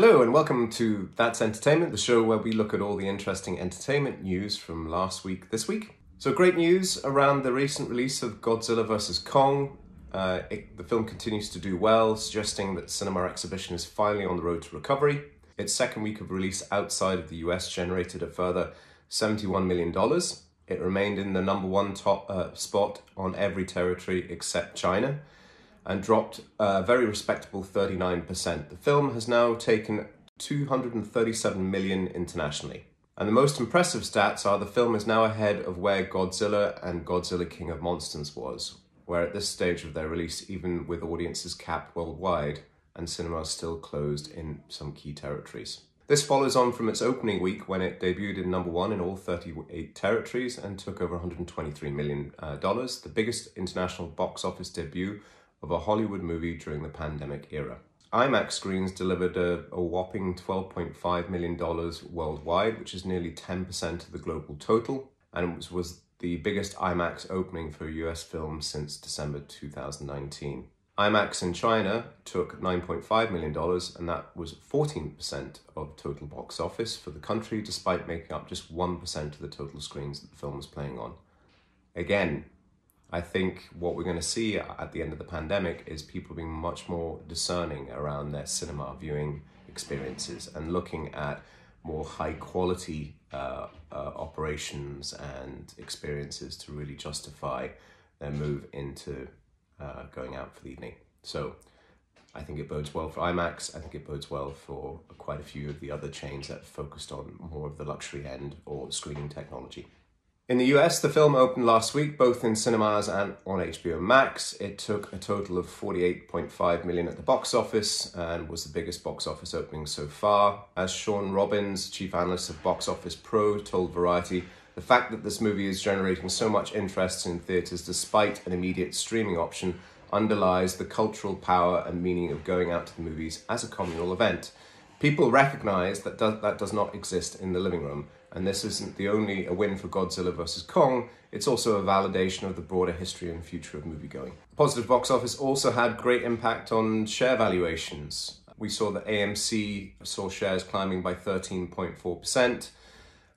Hello and welcome to That's Entertainment, the show where we look at all the interesting entertainment news from last week, this week. So great news around the recent release of Godzilla Vs Kong. The film continues to do well, suggesting that cinema exhibition is finally on the road to recovery. Its second week of release outside of the US generated a further $71 million. It remained in the number one top spot on every territory except China, and dropped a very respectable 39%. The film has now taken $237 million internationally. And the most impressive stats are the film is now ahead of where Godzilla and Godzilla King of Monsters was, where at this stage of their release, even with audiences capped worldwide and cinemas still closed in some key territories. This follows on from its opening week when it debuted in number one in all 38 territories and took over $123 million, the biggest international box office debut of a Hollywood movie during the pandemic era. IMAX screens delivered a whopping $12.5 million worldwide, which is nearly 10% of the global total, and it was the biggest IMAX opening for a US film since December 2019. IMAX in China took $9.5 million, and that was 14% of total box office for the country, despite making up just 1% of the total screens that the film was playing on. Again, I think what we're going to see at the end of the pandemic is people being much more discerning around their cinema viewing experiences and looking at more high quality operations and experiences to really justify their move into going out for the evening. So I think it bodes well for IMAX. I think it bodes well for quite a few of the other chains that focused on more of the luxury end or screening technology. In the US, the film opened last week, both in cinemas and on HBO Max. It took a total of $48.5 million at the box office and was the biggest box office opening so far. As Sean Robbins, chief analyst of Box Office Pro, told Variety, the fact that this movie is generating so much interest in theaters despite an immediate streaming option underlies the cultural power and meaning of going out to the movies as a communal event. People recognize that that does not exist in the living room, and this isn't only a win for Godzilla vs Kong, it's also a validation of the broader history and future of moviegoing. The positive box office also had great impact on share valuations. We saw that AMC saw shares climbing by 13.4%,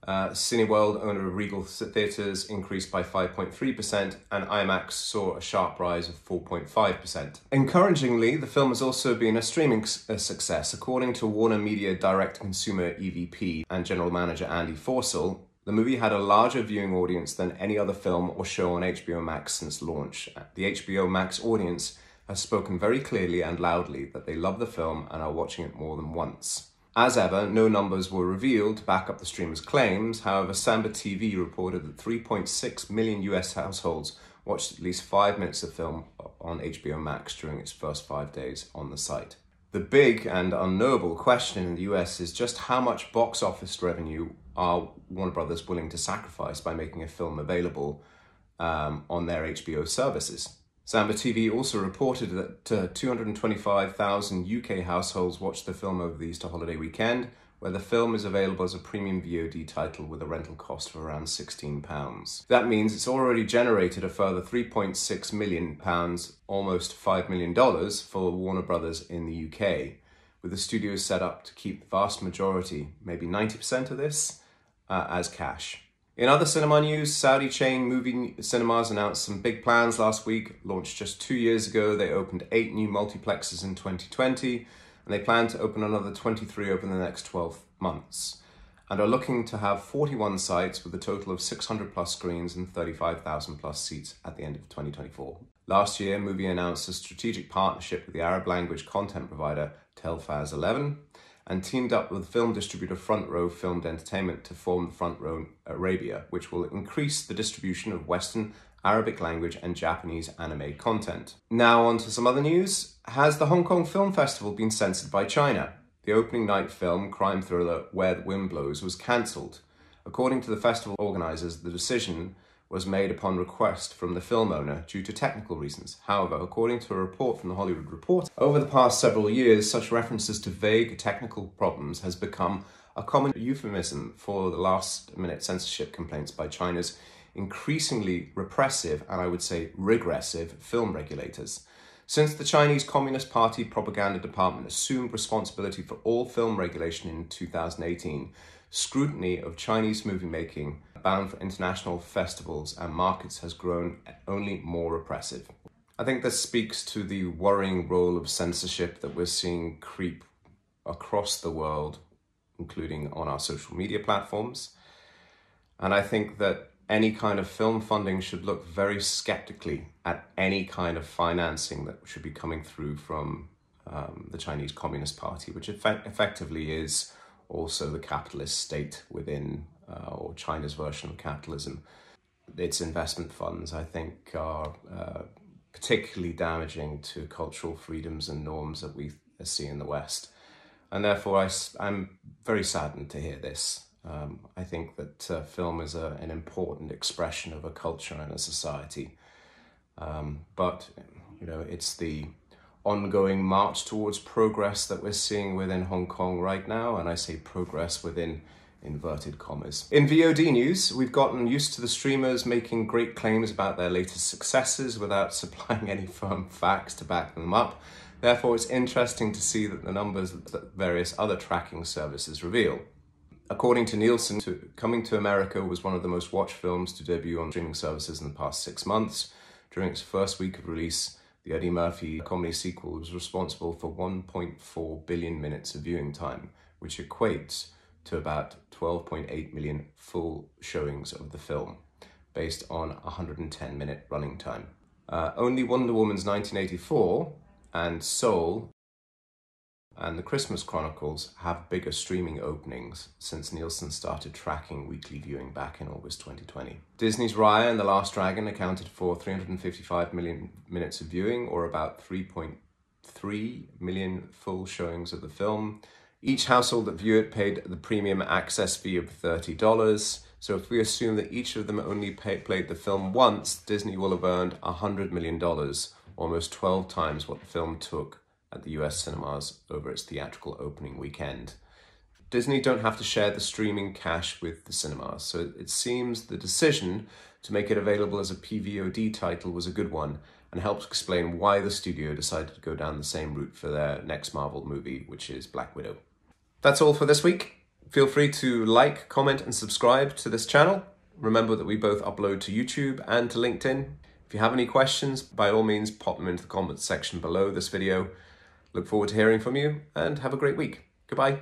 Cineworld, owner of Regal Theatres, increased by 5.3%, and IMAX saw a sharp rise of 4.5%. Encouragingly, the film has also been a streaming success. According to Warner Media direct-to-consumer EVP and general manager Andy Forssell, the movie had a larger viewing audience than any other film or show on HBO Max since launch. The HBO Max audience has spoken very clearly and loudly that they love the film and are watching it more than once. As ever, no numbers were revealed to back up the streamer's claims. However, Samba TV reported that 3.6 million US households watched at least 5 minutes of film on HBO Max during its first 5 days on the site. The big and unknowable question in the US is just how much box office revenue are Warner Brothers willing to sacrifice by making a film available on their HBO services. Samba TV also reported that 225,000 UK households watched the film over the Easter holiday weekend, where the film is available as a premium VOD title with a rental cost of around £16. That means it's already generated a further £3.6 million, almost $5 million, for Warner Brothers in the UK, with the studio set up to keep the vast majority, maybe 90% of this, as cash. In other cinema news, Saudi chain Movie Cinemas announced some big plans last week. Launched just 2 years ago, they opened 8 new multiplexes in 2020, and they plan to open another 23 over the next 12 months, and are looking to have 41 sites with a total of 600 plus screens and 35,000 plus seats at the end of 2024. Last year, Movie announced a strategic partnership with the Arab language content provider Telfaz 11, and teamed up with film distributor Front Row Filmed Entertainment to form the Front Row Arabia, which will increase the distribution of Western, Arabic language and Japanese anime content. Now on to some other news. Has the Hong Kong Film Festival been censored by China? The opening night film, crime thriller Where the Wind Blows, was cancelled. According to the festival organisers, the decision was made upon request from the film owner due to technical reasons. However, according to a report from The Hollywood Reporter, over the past several years, such references to vague technical problems has become a common euphemism for the last-minute censorship complaints by China's increasingly repressive and I would say regressive film regulators. Since the Chinese Communist Party propaganda department assumed responsibility for all film regulation in 2018, scrutiny of Chinese movie making bound for international festivals and markets has grown only more oppressive. I think this speaks to the worrying role of censorship that we're seeing creep across the world, including on our social media platforms. And I think that any kind of film funding should look very skeptically at any kind of financing that should be coming through from the Chinese Communist Party, which effectively is also the capitalist state within, or China's version of capitalism. Its investment funds, I think, are particularly damaging to cultural freedoms and norms that we see in the West. And therefore, I'm very saddened to hear this. I think that film is an important expression of a culture and a society. But, you know, it's the ongoing march towards progress that we're seeing within Hong Kong right now. And I say progress within inverted commas. In VOD news, we've gotten used to the streamers making great claims about their latest successes without supplying any firm facts to back them up. Therefore, it's interesting to see that the numbers that various other tracking services reveal. According to Nielsen, Coming to America was one of the most watched films to debut on streaming services in the past 6 months. During its first week of release, the Eddie Murphy comedy sequel was responsible for 1.4 billion minutes of viewing time, which equates to about 12.8 million full showings of the film, based on a 110-minute running time. Only Wonder Woman's 1984 and Soul and The Christmas Chronicles have bigger streaming openings since Nielsen started tracking weekly viewing back in August 2020. Disney's Raya and the Last Dragon accounted for 355 million minutes of viewing, or about 3.3 million full showings of the film. Each household that viewed it paid the premium access fee of $30. So if we assume that each of them only played the film once, Disney will have earned $100 million, almost 12 times what the film took at the US cinemas over its theatrical opening weekend. Disney don't have to share the streaming cash with the cinemas, so it seems the decision to make it available as a PVOD title was a good one, and helps explain why the studio decided to go down the same route for their next Marvel movie, which is Black Widow. That's all for this week. Feel free to like, comment, and subscribe to this channel. Remember that we both upload to YouTube and to LinkedIn. If you have any questions, by all means, pop them into the comments section below this video. Look forward to hearing from you, and have a great week. Goodbye.